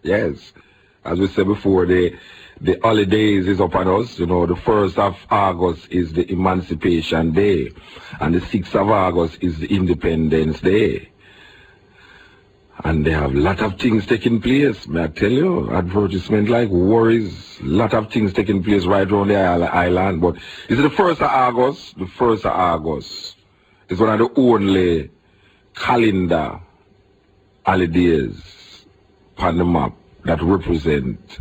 Yes. As we said before, the holidays is upon us. You know, the 1st of August is the Emancipation Day, and the 6th of August is the Independence Day. And they have a lot of things taking place, may I tell you. Advertisement like worries, lot of things taking place right around the island. But is it the 1st of August? The 1st of August is one of the only calendar holidays on the map that represent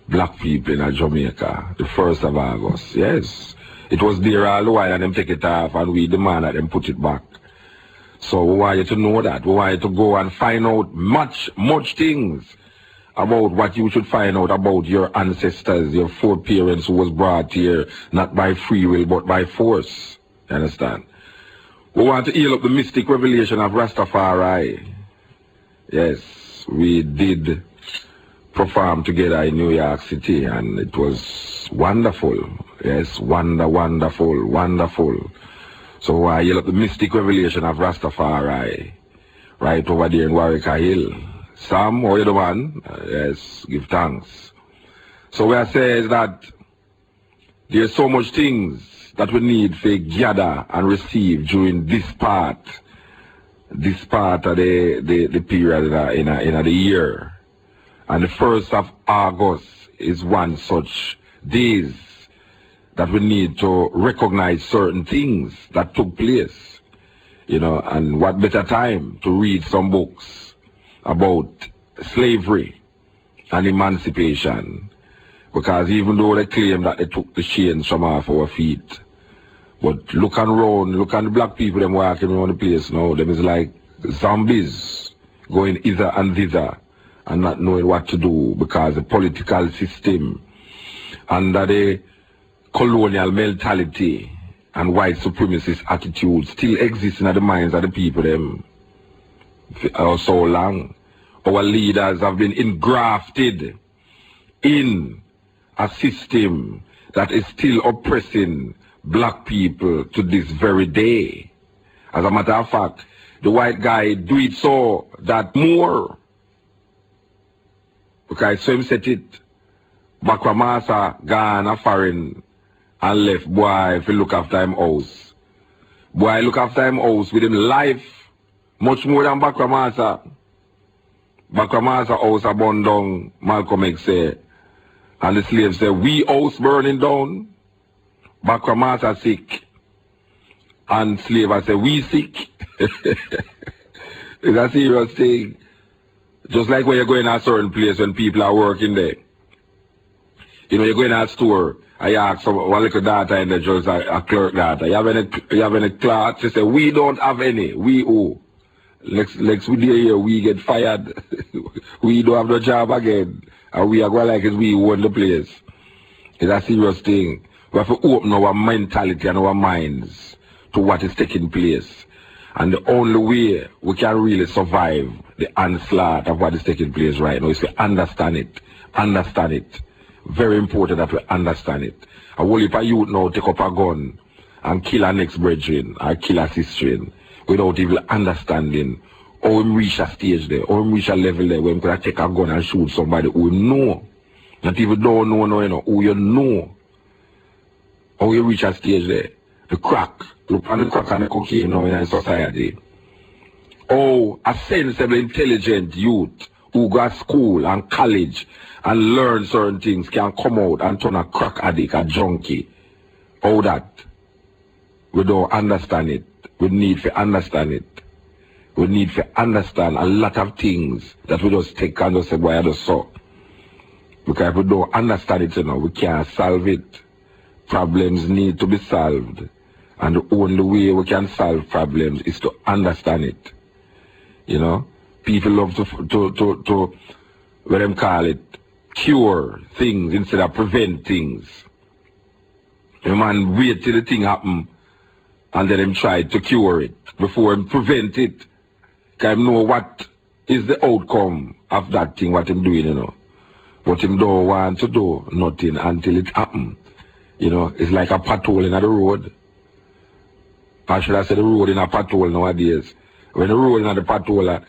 black people in Jamaica. The 1st of August, yes. It was there all the while and them take it off and we demand that them put it back. So we want you to know that. We want you to go and find out much things about what you should find out about your ancestors, your foreparents who was brought here, not by free will, but by force. You understand? We want to heal up the mystic revelation of Rastafari. Yes, we did perform together in New York City, and it was wonderful. Yes, wonderful. So I heal up the mystic revelation of Rastafari right over there in Warwick Hill. Sam, how you the man? Yes, give thanks. So what I say is that there's so much things that we need to gather and receive during this part of the period in the year. And the 1st of August is one such days that we need to recognize certain things that took place, you know, and what better time to read some books about slavery and emancipation, because even though they claim that they took the chains from off our feet, but look around, look at the black people them walking around the place now, them is like zombies going hither and thither and not knowing what to do, because the political system under the colonial mentality and white supremacist attitude still exists in the minds of the people them for so long. Our leaders have been engrafted in a system that is still oppressing black people to this very day. As a matter of fact, the white guy do it so that more, because so him set it, Bakramasa gone a foreign and left boy if he look after him house. Boy look after him house with him life much more than Bakramasa. Bakramasa house a burn down, Malcolm X say, and the slaves say, we house burning down, Bakramasa sick, and slave say, we sick. It's a serious thing. Just like when you go in a certain place when people are working there. You know, you go in a store, I ask one little daughter in the just a clerk daughter, you have any cloth? She say, we don't have any. We who? Next we day here, we get fired. We don't have no job again. And we are going like it's we who own the place. It's a serious thing. We have to open our mentality and our minds to what is taking place. And the only way we can really survive the onslaught of what is taking place right now is to understand it. Understand it. Very important that we understand it. A whole heap of youth now take up a gun and kill our next brethren or kill our sister without even understanding how we reach a stage there, how we reach a level there where we could take a gun and shoot somebody who you know. Not even don't know, you know, who you know. How you reach a stage there. The crack. Look on the crack and the cocaine now in society. Oh, a sensible, intelligent youth who go to school and college and learn certain things can come out and turn a crack addict, a junkie. All that. We don't understand it. We need to understand it. We need to understand a lot of things that we just take and just say, boy, I just saw. Because if we don't understand it, you know, we can't solve it. Problems need to be solved. And the only way we can solve problems is to understand it. You know? People love to what them call it, cure things instead of prevent things. A man wait till the thing happen and then him try to cure it before him prevent it. Because him know what is the outcome of that thing, what him doing, you know. But him don't want to do nothing until it happen. You know, it's like a pothole in the road. Or should I say the road in a pothole nowadays. When the road in the pothole,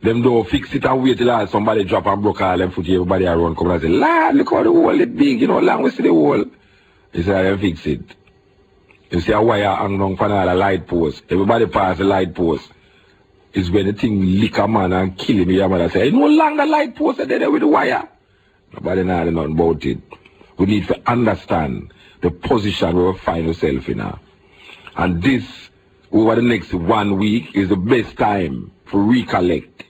Them don't fix it and wait till somebody drop and broke all them foot, everybody around come and say, Lord, look how the hole is big, you know, long we see the hole. He said, them fix it. You see a wire hang down from all the light post. Everybody pass the light post. It's when the thing lick a man and kill him, your mother say, no longer light post are there with the wire. Nobody knows nothing about it. We need to understand the position where we find ourselves in now. And this, over the next 1 week, is the best time to recollect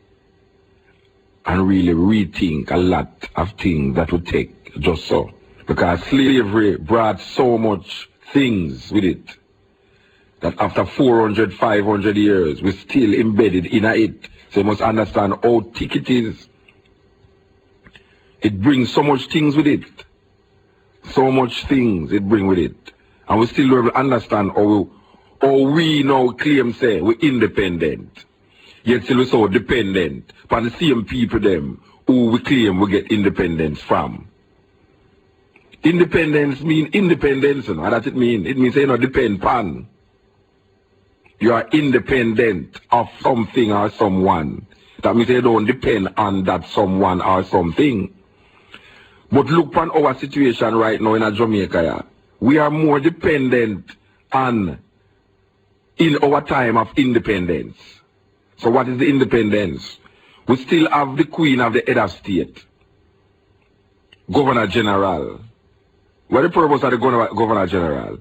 and really rethink a lot of things that would take just so. Because slavery brought so much things with it that after 400, 500 years, we're still embedded in it. So you must understand how thick it is. It brings so much things with it. So much things it brings with it. And we still don't understand how we now claim say we're independent. Yet still we're so dependent upon the same people them who we claim we get independence from. Independence means independence. And that it means? It means you don't depend upon. You are independent of something or someone. That means you don't depend on that someone or something. But look on our situation right now in Jamaica. Yeah. We are more dependent on in our time of independence. So what is the independence? We still have the Queen of the head of state, Governor General. What is the purpose of the Governor General?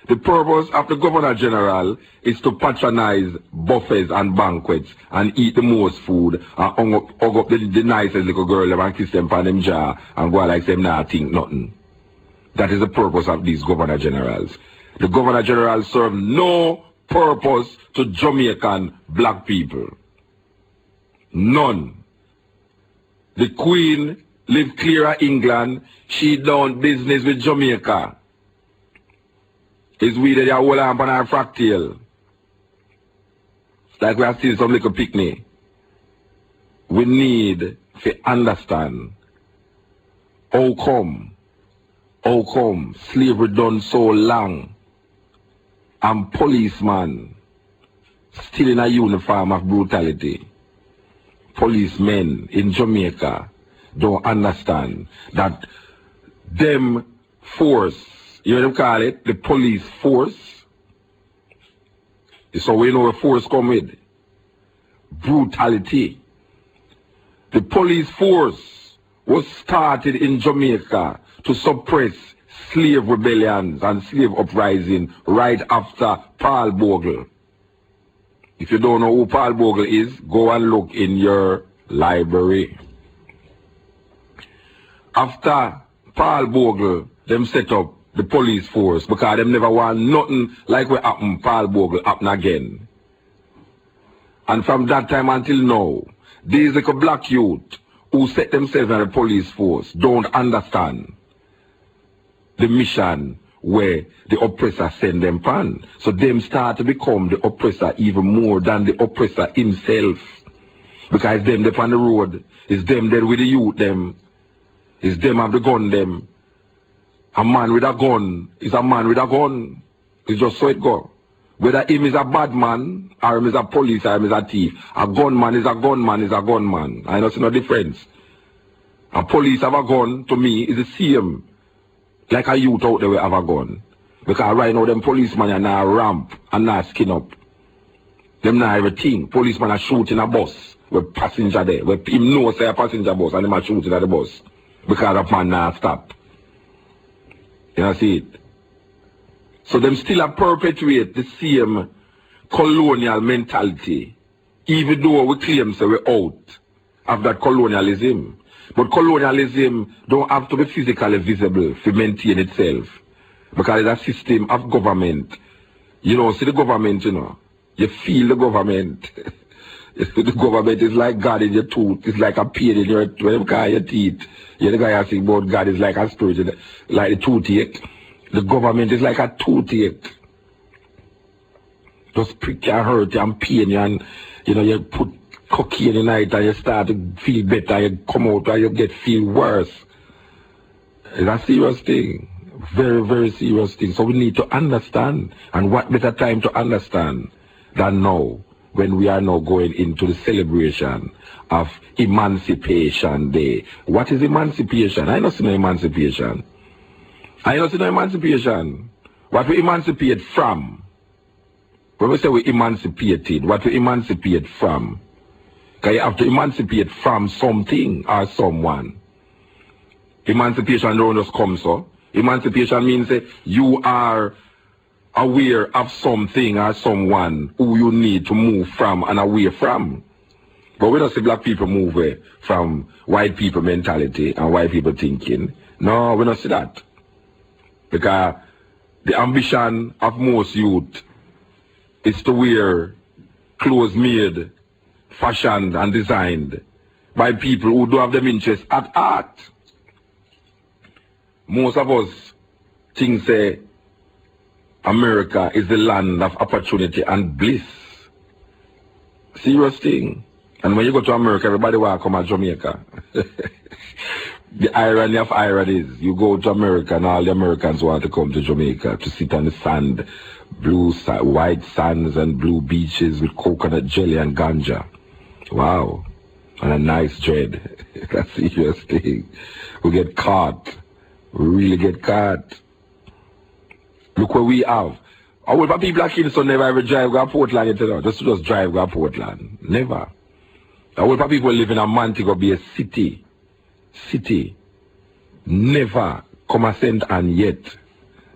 The purpose of the Governor General is to patronize buffets and banquets and eat the most food and hug up the nicest little girl and kiss them on them jaw and go like them not think nothing. That is the purpose of these Governor Generals. The Governor General serve no purpose to Jamaican black people. None. The Queen live clear of England. She done business with Jamaica. It's we that are hold on our fractal. Like we are still some little picnic. We need to understand how come slavery done so long and policemen still in a uniform of brutality. Policemen in Jamaica don't understand that them force, you know what they call it? The police force. So we know where force come with. Brutality. The police force was started in Jamaica to suppress slave rebellions and slave uprising right after Paul Bogle. If you don't know who Paul Bogle is, go and look in your library. After Paul Bogle, them set up the police force because them never want nothing like what happened Paul Bogle happen again. And from that time until now, these like a black youth who set themselves in the police force don't understand the mission where the oppressor send them pan. So them start to become the oppressor even more than the oppressor himself. Because it's them on the road, it's them there with the youth them, it's them have the gun them. A man with a gun is a man with a gun. It's just so it go. Whether him is a bad man, or him is a police, or him is a thief. A gunman is a gunman is a gunman. I don't see no difference. A police have a gun, to me, is the same. Like a youth out there will have a gun. Because right now, them policemen are now ramp and now skin up. Them now everything. Policemen are shooting a bus with passenger there. Where him knows say a passenger bus and them are shooting at the bus. Because the man now stop. You know, see it? So them still perpetuate the same colonial mentality, even though we claim say we're out of that colonialism. But colonialism don't have to be physically visible to maintain itself. Because it's a system of government. You know, see the government, you know. You feel the government. The government is like God in your tooth. It's like a pain in your teeth. Yeah, the guy asking about God is like a spirit, like a toothache. The government is like a toothache. Just prick you and hurt you and pain you and, you know, you put cocaine in it and you start to feel better, you come out and you feel worse. It's a serious thing. Very, very serious thing. So we need to understand. And what better time to understand than now? when we are now going into the celebration of Emancipation Day. What is emancipation? I don't see no emancipation. I don't see no emancipation. What we emancipate from? When we say we emancipated, what we emancipate from? Because you have to emancipate from something or someone. Emancipation don't just come so. Emancipation means that you are aware of something or someone who you need to move from and away from. But we don't see black people move away from white people mentality and white people thinking. No, we don't see that. Because the ambition of most youth is to wear clothes made, fashioned and designed by people who don't have them interest at art. Most of us think say America is the land of opportunity and bliss. Serious thing. And when you go to America, everybody will come to Jamaica. The irony of ironies, you go to America and all the Americans want to come to Jamaica to sit on the sand, white sands and blue beaches with coconut jelly and ganja. Wow. And a nice dread. That's a serious thing. We get caught. We really get caught. Look what we have. I will people like Kingston never ever drive go to Portland, you know, just drive go to Portland. Never. I will people live in a Montego Bay city. City. Never come and send and yet.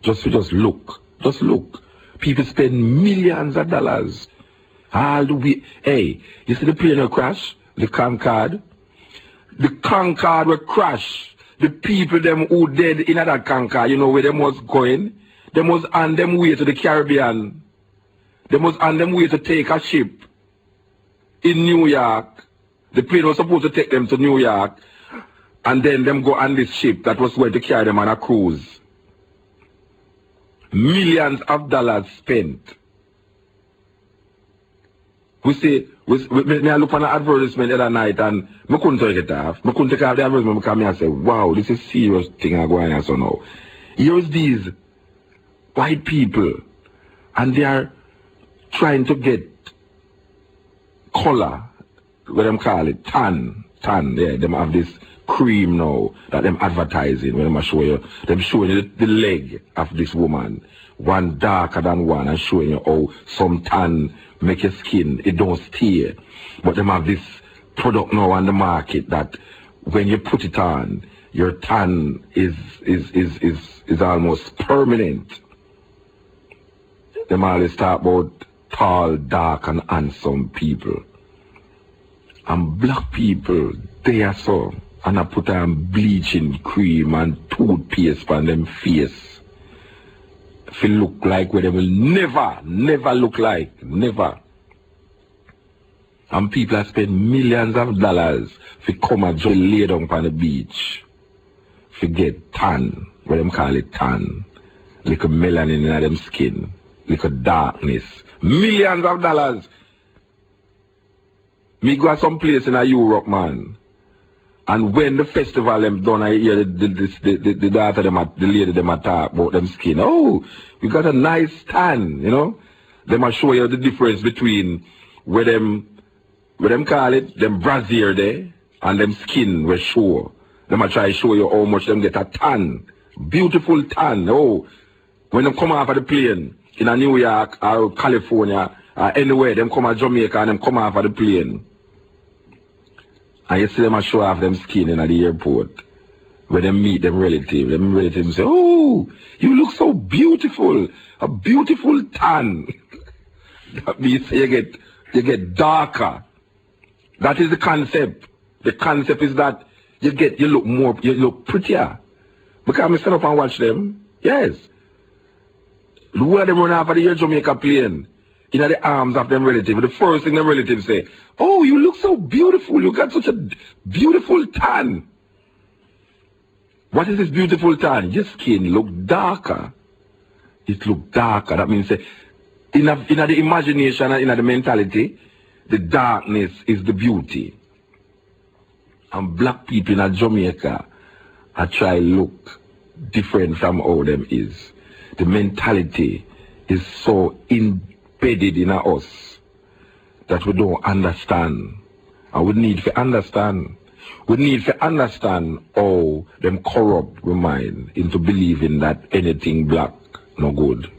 Just look. Just look. People spend millions of dollars. All the way. Hey, you see the plane will crash? The Concorde? The Concorde will crash. The people them who dead in that Concorde, you know where them was going? They must on them way to the Caribbean. They must on them way to take a ship in New York. The plane was supposed to take them to New York. And then them go on this ship that was going to carry them on a cruise. Millions of dollars spent. We say, I look on an advertisement the other night and I couldn't take it off. I couldn't take off the advertisement because I say, wow, this is serious thing I'm going on so now. Here's these white people and they are trying to get color, what them call it, tan, yeah, them have this cream now that them advertising when them showing you the leg of this woman, one darker than one, and showing you how some tan make your skin, it don't stay. But them have this product now on the market that when you put it on, your tan is almost permanent. Them always talk about tall, dark and handsome people. And black people, they are so. And I put on bleaching cream and toothpaste on them face. If you look like where they will never look like. Never. And people have spent millions of dollars to come and just lay down on the beach. To get tan, what them call it tan. Like a melanin in them skin. Like a darkness. Millions of dollars. Me go to some place in Europe, man. And when the festival them done, I hear the daughter them, the lady them talk about them skin. Oh, you got a nice tan, you know. Them a show you the difference between where them call it, them brassiere there, and them skin will show. Them a try to show you how much them get a tan. Beautiful tan. Oh, when them come off of the plane in a New York or California or anywhere, them come to Jamaica and them come off of the plane. And you see them a show off them skin in the airport. When they meet them relatives say, oh, you look so beautiful. A beautiful tan. That means you get darker. That is the concept. The concept is that you look prettier. Because I stand up and watch them. Yes. The way they run off of the Jamaica plane. In the arms of them relatives. The first thing the relatives say, oh, you look so beautiful. You got such a beautiful tan. What is this beautiful tan? Your skin look darker. It look darker. That means in the imagination and in the mentality, the darkness is the beauty. And black people in Jamaica are try look different from how them is. The mentality is so embedded in us that we don't understand. And we need to understand. We need to understand how them corrupt we mind into believing that anything black no good.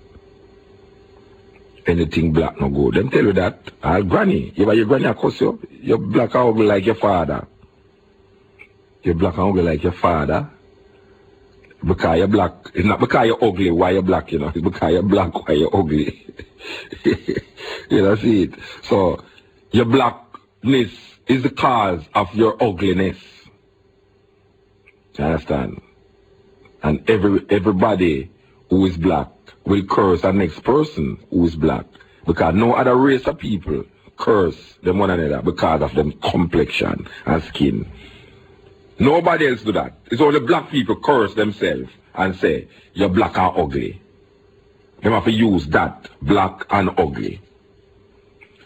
Anything black no good. Them tell you that. Granny, your granny curse you. You're black and ugly like your father. You're black and ugly like your father. Because you're black. It's not because you're ugly why you're black, you know. It's because you're black why you're ugly. You know, see it. So your blackness is the cause of your ugliness. You understand? And everybody who is black will curse the next person who is black. Because no other race of people curse them one another because of them complexion and skin. Nobody else do that. It's only black people curse themselves and say, you're black and ugly. They have to use that, black and ugly.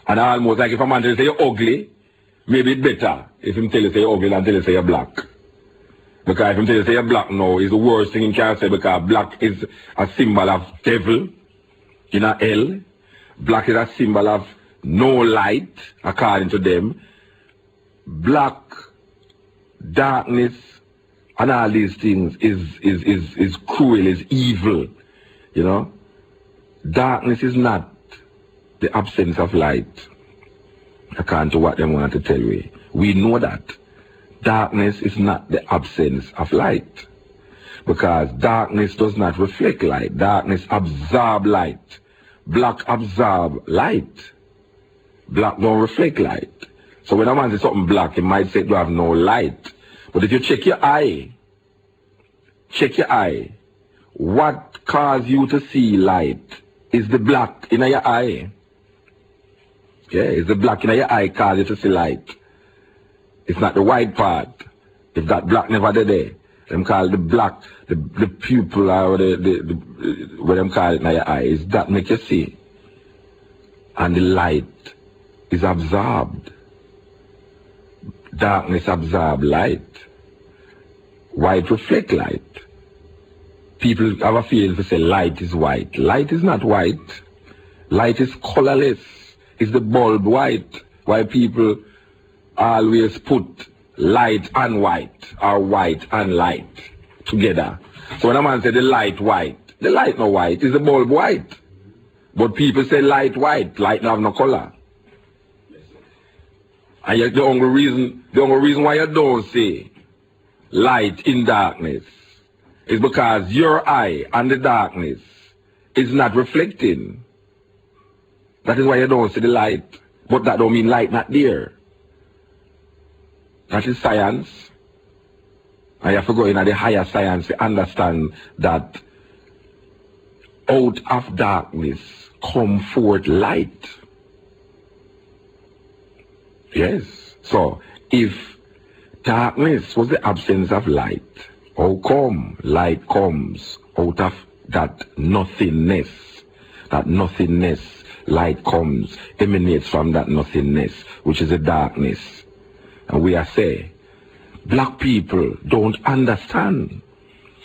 And almost like if a man tells you you're ugly, maybe it's better if him tell you say you're ugly than tell you say you're black. Because if him tell you say you're black now, it's the worst thing he can say because black is a symbol of devil in a hell. Black is a symbol of no light, according to them. Black, darkness, and all these things is cruel, is evil, you know. Darkness is not the absence of light, according to what they want to tell you. We know that. Darkness is not the absence of light. Because darkness does not reflect light. Darkness absorbs light. Black absorbs light. Black don't reflect light. So when a man says something black, he might say you have no light. But if you check your eye, what causes you to see light is the black in your eye. Yeah, it's the black in your eye causes you to see light. It's not the white part. If that black never there, them call the black, the pupil or what them call it in your eye, is that make you see. And the light is absorbed. Darkness absorbs light. White reflect light. People have a feeling to say light is white. Light is not white. Light is colorless. It's the bulb white. Why people always put light and white, or white and light together. So when a man say the light white no white, is the bulb white. But people say light white, light don't have no color. And yet the only reason why you don't say light in darkness is because your eye and the darkness is not reflecting. That is why you don't see the light. But that don't mean light not there. That is science. And you have to go into the higher science to understand that out of darkness come forth light. Yes. So, if darkness was the absence of light, how come light comes out of that nothingness? That nothingness, light comes, emanates from that nothingness, which is the darkness. And we are saying, black people don't understand.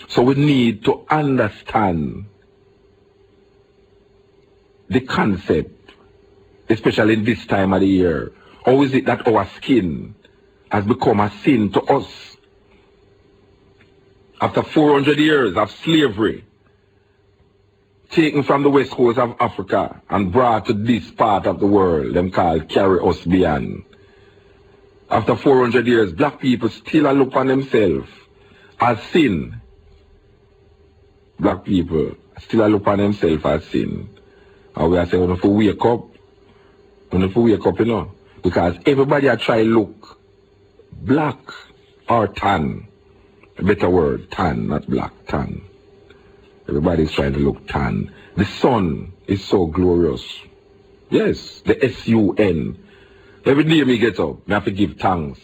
So we need to understand the concept, especially in this time of the year. How is it that our skin has become a sin to us? After 400 years of slavery, taken from the west coast of Africa and brought to this part of the world, them called carry us beyond. After 400 years, black people still look on themselves as sin. Black people still look on themselves as sin. And we are saying, we have to wake up. We have to wake up, you know. Because everybody are trying to look black or tan. A better word, tan, not black, tan. Everybody's trying to look tan. The sun is so glorious. Yes, the S-U-N. Every day me get up, me have to give thanks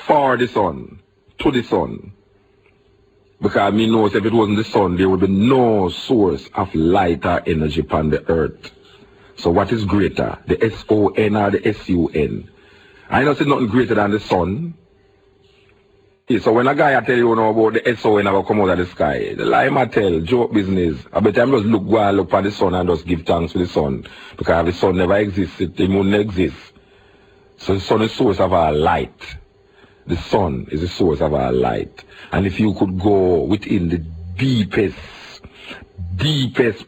for the sun, to the sun. Because me knows if it wasn't the sun, there would be no source of light or energy upon the earth. So what is greater, the S-O-N or the S-U-N? I don't see nothing greater than the sun. So when a guy I tell you know about the SO when I come out of the sky, the lie I tell, joke business. I bet I'm just look at the sun and just give thanks to the sun. Because the sun never exists, the moon never exists. So the sun is the source of our light. The sun is the source of our light. And if you could go within the deepest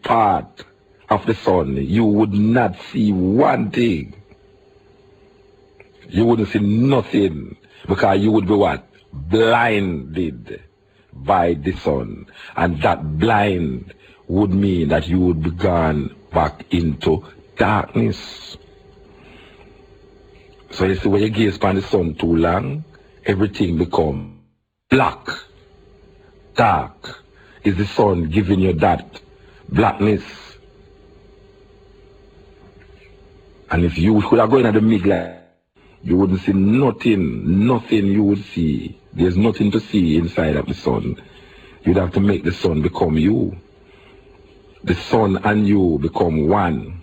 part of the sun, you would not see one thing. You wouldn't see nothing. Because you would be what? Blinded by the sun. And that blind would mean that you would be gone back into darkness. So you see, when you gaze upon the sun too long, everything becomes black. Dark. Is the sun giving you that blackness? And if you could have gone at the midlight, you wouldn't see nothing you would see. There's nothing to see inside of the sun. You'd have to make the sun become you. The sun and you become one.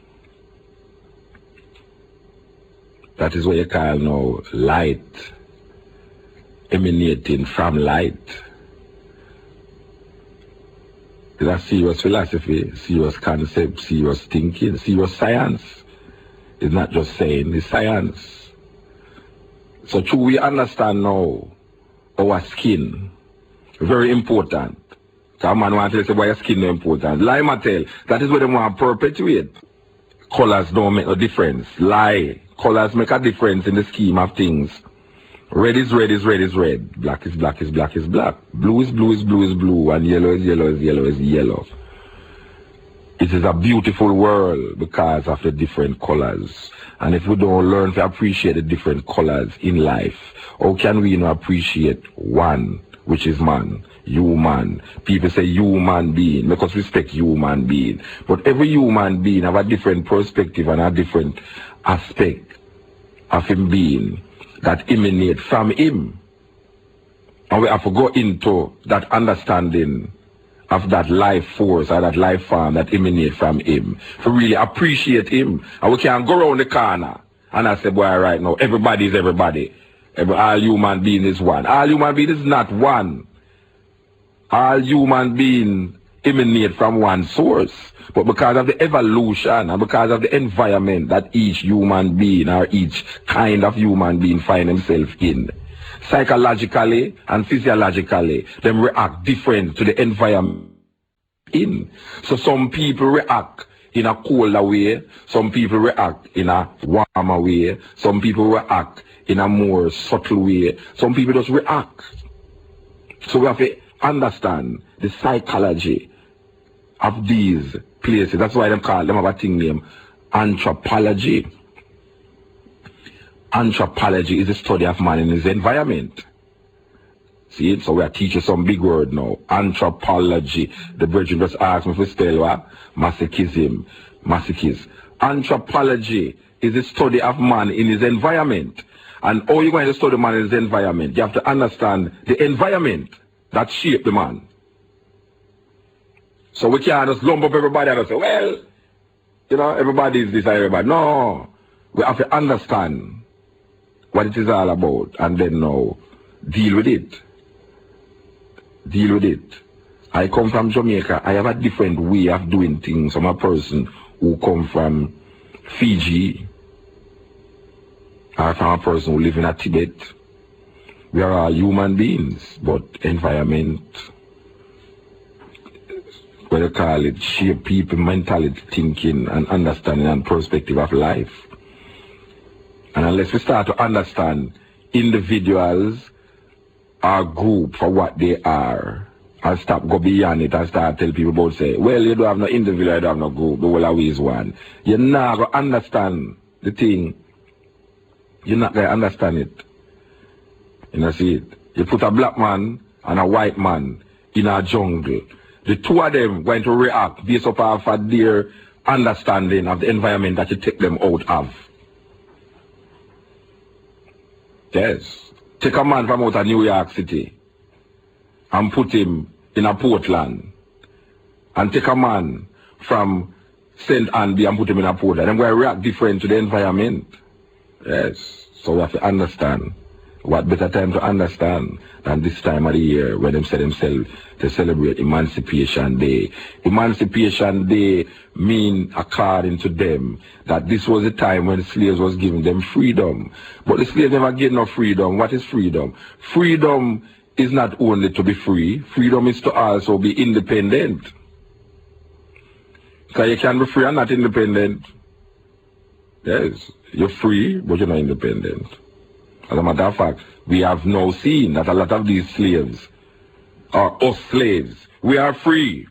That is what you call now light, emanating from light. It's a serious philosophy, serious concept, serious thinking, serious science. It's not just saying, it's science. So true, we understand now our skin, very important. Because man want to say why your skin is important. Lie, I tell, that is what they want to perpetuate. Colors don't make a difference. Lie. Colors make a difference in the scheme of things. Red is red is red is red. Black is black is black is black. Blue is blue is blue is blue. And yellow is yellow is yellow is yellow. It is a beautiful world because of the different colors. And if we don't learn to appreciate the different colors in life, how can we appreciate one, which is man, human? People say human being, because respect human being. But every human being have a different perspective and a different aspect of him being that emanate from him. And we have to go into that understanding of that life force or that life form that emanate from him, to really appreciate him. And we can't go around the corner and I say, boy, right now, everybody is everybody. All human being is one. All human being is not one. All human beings emanate from one source. But because of the evolution and because of the environment that each human being or each kind of human being find himself in, psychologically and physiologically, them react different to the environment in. So some people react in a colder way, some people react in a warmer way, some people react in a more subtle way, some people just react. So we have to understand the psychology of these places. That's why them call them have a thing named anthropology. Anthropology is the study of man in his environment. See it? So we are teaching some big word now. Anthropology. The brethren just asked me if we spell what? Masochism. Anthropology is the study of man in his environment. And how you going to study man in his environment? You have to understand the environment that shaped the man. So we can't just lump up everybody and say, well, everybody is this and everybody. No. We have to understand what it is all about and then now deal with it. Deal with it. I come from Jamaica. I have a different way of doing things from a person who come from Fiji or from a person who live in Tibet. We are all human beings, but environment, what you call it, shape people, mentality, thinking and understanding and perspective of life. And unless we start to understand individuals or group for what they are, and stop go beyond it and start tell people about say, well, you don't have no individual, you don't have no group, the whole always one. You're not going to understand the thing. You're not going to understand it. See it? You put a black man and a white man in a jungle. The two of them going to react based upon their understanding of the environment that you take them out of. Yes. Take a man from out of New York City and put him in a Portland. And take a man from St. Anby and put him in a Portland. They're going to react different to the environment. Yes. So we have to understand What better time to understand than this time of the year when they say themselves to celebrate Emancipation Day. Emancipation Day mean, according to them, that this was the time when the slaves was giving them freedom. But the slaves never get no freedom. What is freedom? Freedom is not only to be free. Freedom is to also be independent. So you can be free and not independent. Yes, you're free, but you're not independent. As a matter of fact, we have now seen that a lot of these slaves are us slaves. We are free.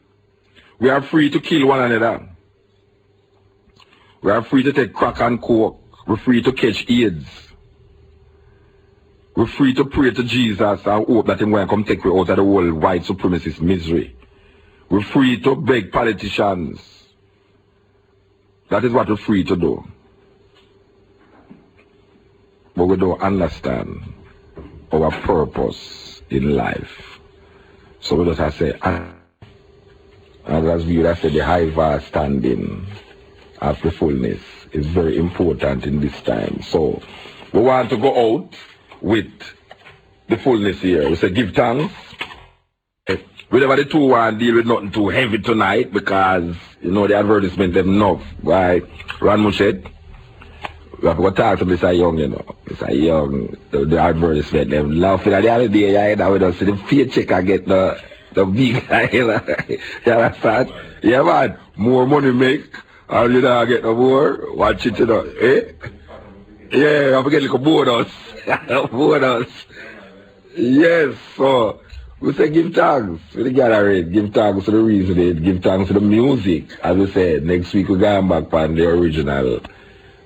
We are free to kill one another. We are free to take crack and coke. We're free to catch AIDS. We're free to pray to Jesus and hope that He's going to come take me out of the whole white supremacist misery. We're free to beg politicians. That is what we're free to do. But we don't understand our purpose in life. So we just have to say, as we have said, the high vast standing of the fullness is very important in this time. So we want to go out with the fullness here. We say give thanks. Whenever the two want to deal with nothing too heavy tonight because, you know, the advertisement them enough. Right? Ron Mushet. We have to go talk to Mr. Young, you know. Mr. Young, the advertisement, them laughing at the other day, you know, we don't see the paycheck I get the big guy, you know. You understand? Yeah, man. More money make, and you know, get no more. Watch it, you know. Eh? Yeah, I forget like a bonus. Bonus. Yes, so we say give thanks to the gathering, give thanks to the reasoning, give thanks to the music. As we said, next week we're going back on the original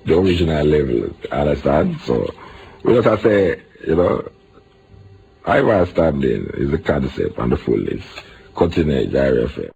level, understand? So, we just have to say, you know, high standing is the concept and the fullness. Continue, RFM.